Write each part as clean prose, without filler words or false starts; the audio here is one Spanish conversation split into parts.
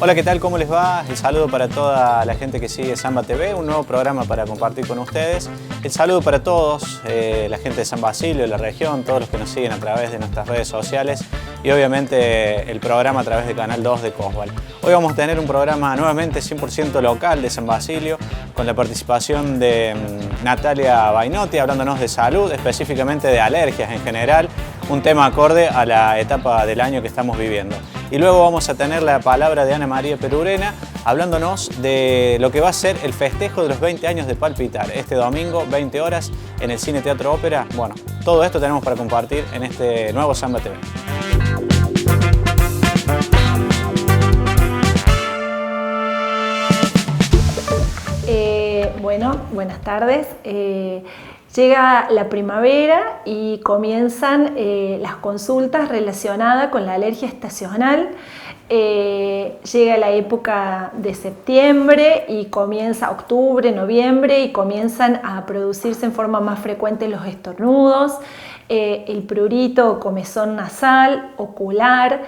Hola, ¿qué tal? ¿Cómo les va? El saludo para toda la gente que sigue Samba TV, un nuevo programa para compartir con ustedes. El saludo para todos, la gente de San Basilio, de la región, todos los que nos siguen a través de nuestras redes sociales y obviamente el programa a través de Canal 2 de Cosval. Hoy vamos a tener un programa nuevamente 100% local de San Basilio con la participación de Natalia Bainotti hablándonos de salud, específicamente de alergias en general, un tema acorde a la etapa del año que estamos viviendo. Y luego vamos a tener la palabra de Ana María Perurena hablándonos de lo que va a ser el festejo de los 20 años de Palpitar. Este domingo, 20 horas, en el Cine Teatro Ópera. Bueno, todo esto tenemos para compartir en este nuevo Samba TV. Bueno, buenas tardes. Llega la primavera y comienzan las consultas relacionadas con la alergia estacional. Llega la época de septiembre y comienza octubre, noviembre y comienzan a producirse en forma más frecuente los estornudos, el prurito o comezón nasal, ocular,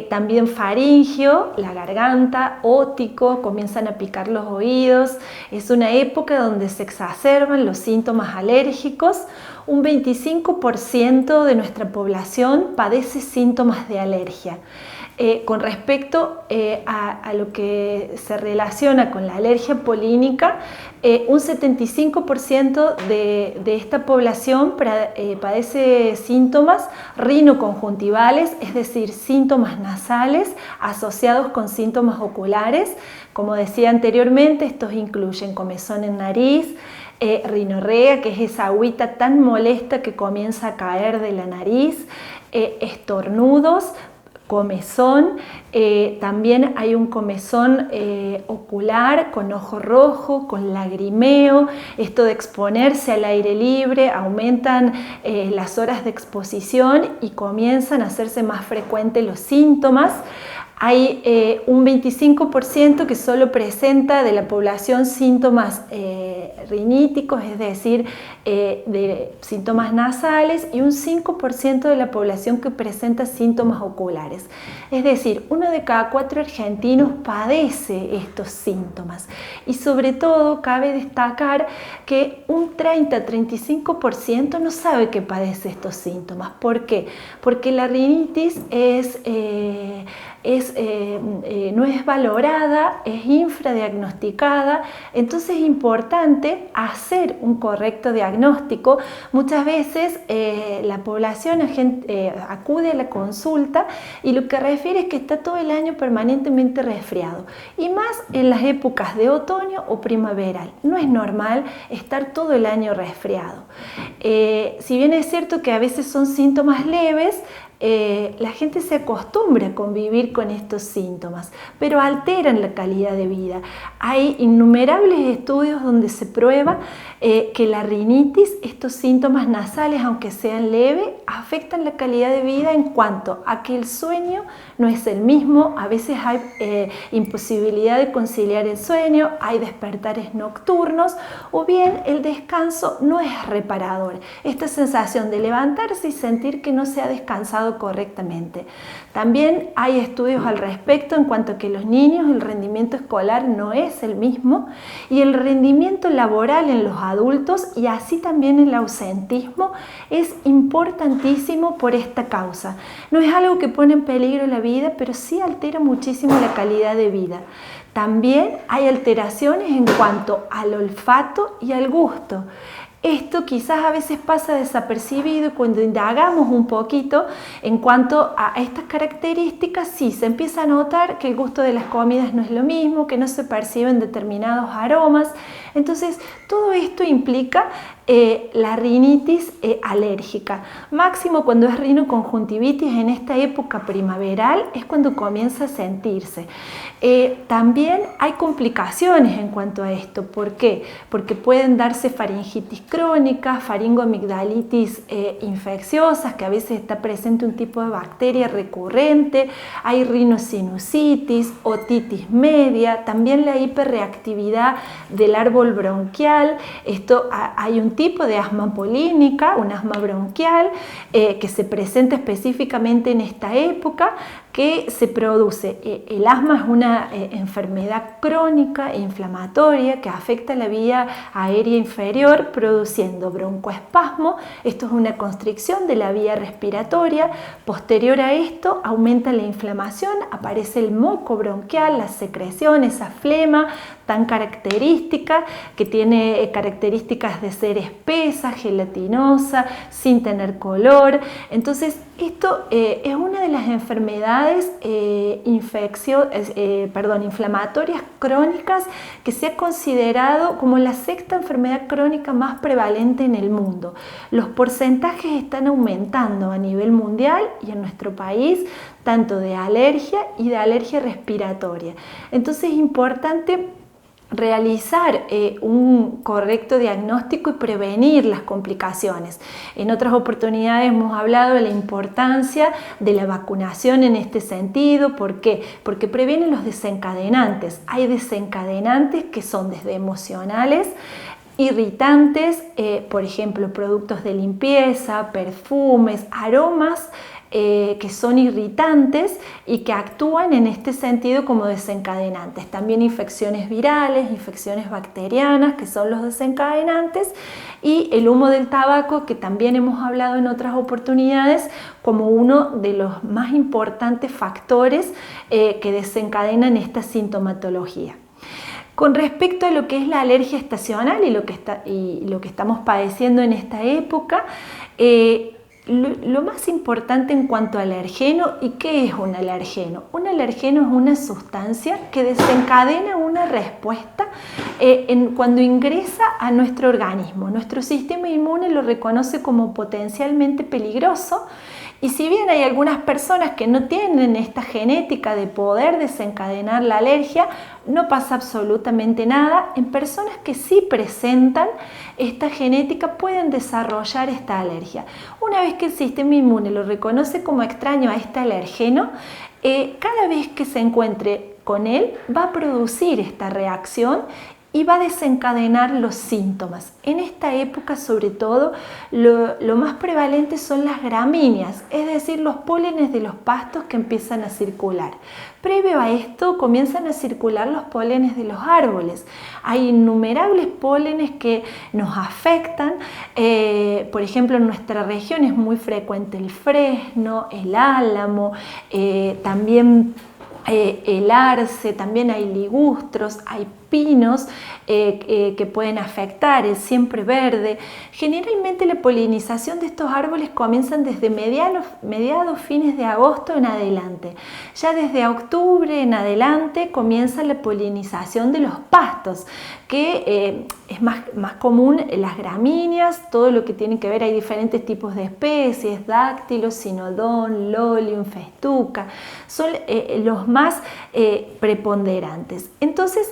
también faringio, la garganta, ótico, comienzan a picar los oídos. Es una época donde se exacerban los síntomas alérgicos. Un 25% de nuestra población padece síntomas de alergia. Con respecto a lo que se relaciona con la alergia polínica, un 75% de esta población padece síntomas rinoconjuntivales, es decir, síntomas nasales asociados con síntomas oculares. Como decía anteriormente, estos incluyen comezón en nariz, rinorrea, que es esa agüita tan molesta que comienza a caer de la nariz, estornudos, comezón, también hay un comezón ocular con ojo rojo, con lagrimeo. Esto de exponerse al aire libre aumentan las horas de exposición y comienzan a hacerse más frecuentes los síntomas. Hay un 25% que solo presenta de la población síntomas riníticos, es decir, de síntomas nasales, y un 5% de la población que presenta síntomas oculares. Es decir, 1 de cada 4 argentinos padece estos síntomas. Y sobre todo cabe destacar que un 30-35% no sabe que padece estos síntomas. ¿Por qué? Porque la rinitis no es valorada, es infradiagnosticada, entonces es importante hacer un correcto diagnóstico. Muchas veces la población acude a la consulta y lo que refiere es que está todo el año permanentemente resfriado, y más en las épocas de otoño o primaveral. No es normal estar todo el año resfriado. Si bien es cierto que a veces son síntomas leves, la gente se acostumbra a convivir con estos síntomas, pero alteran la calidad de vida. Hay innumerables estudios donde se prueba que la rinitis, estos síntomas nasales, aunque sean leves, afectan la calidad de vida en cuanto a que el sueño no es el mismo. A veces hay imposibilidad de conciliar el sueño, hay despertares nocturnos, o bien el descanso no es reparador. Esta sensación de levantarse y sentir que no se ha descansado correctamente. También hay estudios al respecto en cuanto a que los niños, el rendimiento escolar no es el mismo, y el rendimiento laboral en los adultos y así también el ausentismo es importantísimo por esta causa. No es algo que pone en peligro la vida, pero sí altera muchísimo la calidad de vida. También hay alteraciones en cuanto al olfato y al gusto. Esto quizás a veces pasa desapercibido, y cuando indagamos un poquito en cuanto a estas características, sí se empieza a notar que el gusto de las comidas no es lo mismo, que no se perciben determinados aromas. Entonces, todo esto implica la rinitis alérgica. Máximo cuando es rinoconjuntivitis en esta época primaveral es cuando comienza a sentirse. También hay complicaciones en cuanto a esto. ¿Por qué? Porque pueden darse faringitis crónica, faringoamigdalitis infecciosas, que a veces está presente un tipo de bacteria recurrente, hay rinosinusitis, otitis media, también la hiperreactividad del árbol bronquial. Hay un tipo de asma polínica, un asma bronquial, que se presenta específicamente en esta época. que se produce. El asma es una enfermedad crónica e inflamatoria que afecta la vía aérea inferior produciendo broncoespasmo. Esto es una constricción de la vía respiratoria. Posterior a esto aumenta la inflamación, aparece el moco bronquial, la secreción, esa flema tan característica, que tiene características de ser espesa, gelatinosa, sin tener color. Entonces, esto es una de las enfermedades inflamatorias crónicas que se ha considerado como la sexta enfermedad crónica más prevalente en el mundo. Los porcentajes están aumentando a nivel mundial y en nuestro país, tanto de alergia y de alergia respiratoria. Entonces, es importante realizar un correcto diagnóstico y prevenir las complicaciones. En otras oportunidades hemos hablado de la importancia de la vacunación en este sentido. ¿Por qué? Porque previene los desencadenantes. Hay desencadenantes que son desde emocionales, irritantes, por ejemplo, productos de limpieza, perfumes, aromas, que son irritantes y que actúan en este sentido como desencadenantes. También infecciones virales, infecciones bacterianas, que son los desencadenantes, y el humo del tabaco, que también hemos hablado en otras oportunidades como uno de los más importantes factores que desencadenan esta sintomatología. Con respecto a lo que es la alergia estacional y lo que estamos padeciendo en esta época, lo más importante en cuanto al alergeno, ¿y qué es un alergeno? Un alergeno es una sustancia que desencadena una respuesta cuando ingresa a nuestro organismo. Nuestro sistema inmune lo reconoce como potencialmente peligroso. Y si bien hay algunas personas que no tienen esta genética de poder desencadenar la alergia, no pasa absolutamente nada. En personas que sí presentan esta genética pueden desarrollar esta alergia. Una vez que el sistema inmune lo reconoce como extraño a este alergeno, cada vez que se encuentre con él va a producir esta reacción y va a desencadenar los síntomas. En esta época, sobre todo, lo más prevalente son las gramíneas, es decir, los pólenes de los pastos que empiezan a circular. Previo a esto, comienzan a circular los pólenes de los árboles. Hay innumerables pólenes que nos afectan. Por ejemplo, en nuestra región es muy frecuente el fresno, el álamo, también el arce, también hay ligustros, hay pinos que pueden afectar, el siempre verde. Generalmente la polinización de estos árboles comienzan desde mediados, fines de agosto en adelante. Ya desde octubre en adelante comienza la polinización de los pastos, que es más común en las gramíneas, todo lo que tiene que ver, hay diferentes tipos de especies, dáctilos, sinodón, lolium, festuca, son los más preponderantes. Entonces,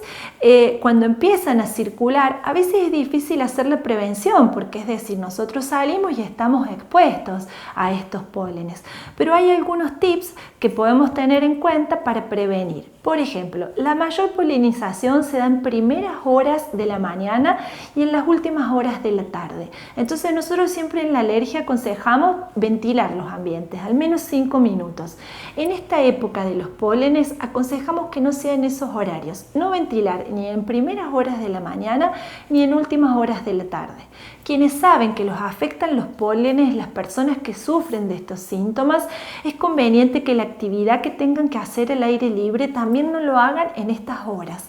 cuando empiezan a circular, a veces es difícil hacer la prevención, porque es decir, nosotros salimos y estamos expuestos a estos pólenes, pero hay algunos tips que podemos tener en cuenta para prevenir. Por ejemplo, la mayor polinización se da en primeras horas de la mañana y en las últimas horas de la tarde. Entonces nosotros siempre en la alergia aconsejamos ventilar los ambientes, al menos 5 minutos. En esta época de los pólenes aconsejamos que no sean esos horarios, no ventilar ni en primeras horas de la mañana ni en últimas horas de la tarde. Quienes saben que los afectan los pólenes, las personas que sufren de estos síntomas, es conveniente que la actividad que tengan que hacer al aire libre también no lo hagan en estas horas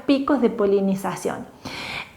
picos de polinización.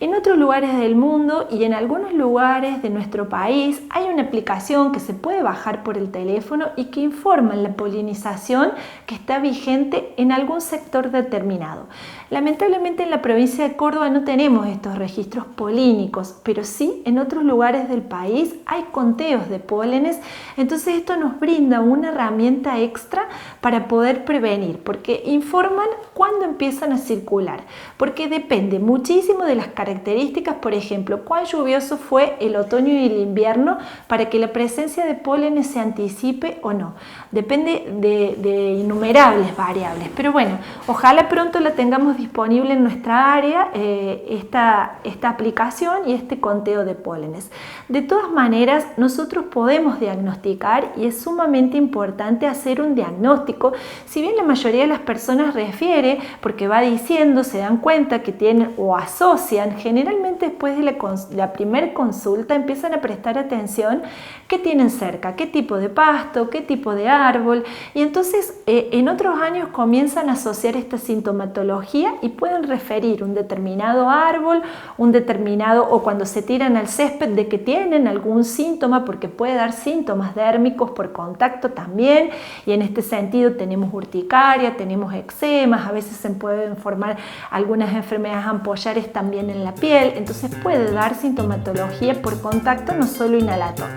En otros lugares del mundo y en algunos lugares de nuestro país hay una aplicación que se puede bajar por el teléfono y que informa la polinización que está vigente en algún sector determinado. Lamentablemente en la provincia de Córdoba no tenemos estos registros polínicos, pero sí en otros lugares del país hay conteos de pólenes, entonces esto nos brinda una herramienta extra para poder prevenir, porque informan cuándo empiezan a circular, porque depende muchísimo de las características características, por ejemplo, cuán lluvioso fue el otoño y el invierno para que la presencia de pólenes se anticipe o no. Depende de innumerables variables, pero bueno, ojalá pronto la tengamos disponible en nuestra área, esta aplicación y este conteo de pólenes. De todas maneras, nosotros podemos diagnosticar y es sumamente importante hacer un diagnóstico. Si bien la mayoría de las personas refiere, porque va diciendo, se dan cuenta que tienen o asocian, generalmente después de la primera consulta empiezan a prestar atención qué tienen cerca, qué tipo de pasto, qué tipo de árbol, y entonces en otros años comienzan a asociar esta sintomatología y pueden referir un determinado árbol, o cuando se tiran al césped de que tienen algún síntoma, porque puede dar síntomas dérmicos por contacto también, y en este sentido tenemos urticaria, tenemos eczemas, a veces se pueden formar algunas enfermedades ampollares también en la piel, entonces puede dar sintomatología por contacto, no solo inhalatorio.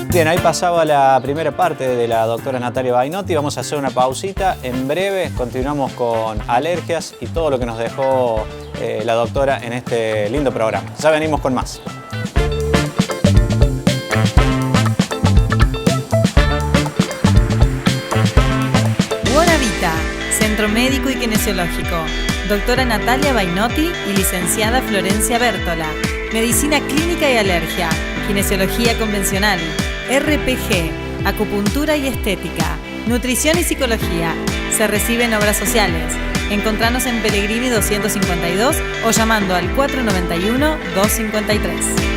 Bien, ahí pasaba la primera parte de la doctora Natalia Bainotti. Vamos a hacer una pausita. En breve continuamos con alergias y todo lo que nos dejó la doctora en este lindo programa. Ya venimos con más. Guaravita, Centro Médico y Kinesiológico. Doctora Natalia Bainotti y licenciada Florencia Bértola. Medicina clínica y alergia. Kinesiología convencional. RPG, acupuntura y estética, nutrición y psicología. Se reciben obras sociales. Encontranos en Pellegrini 252 o llamando al 491-253.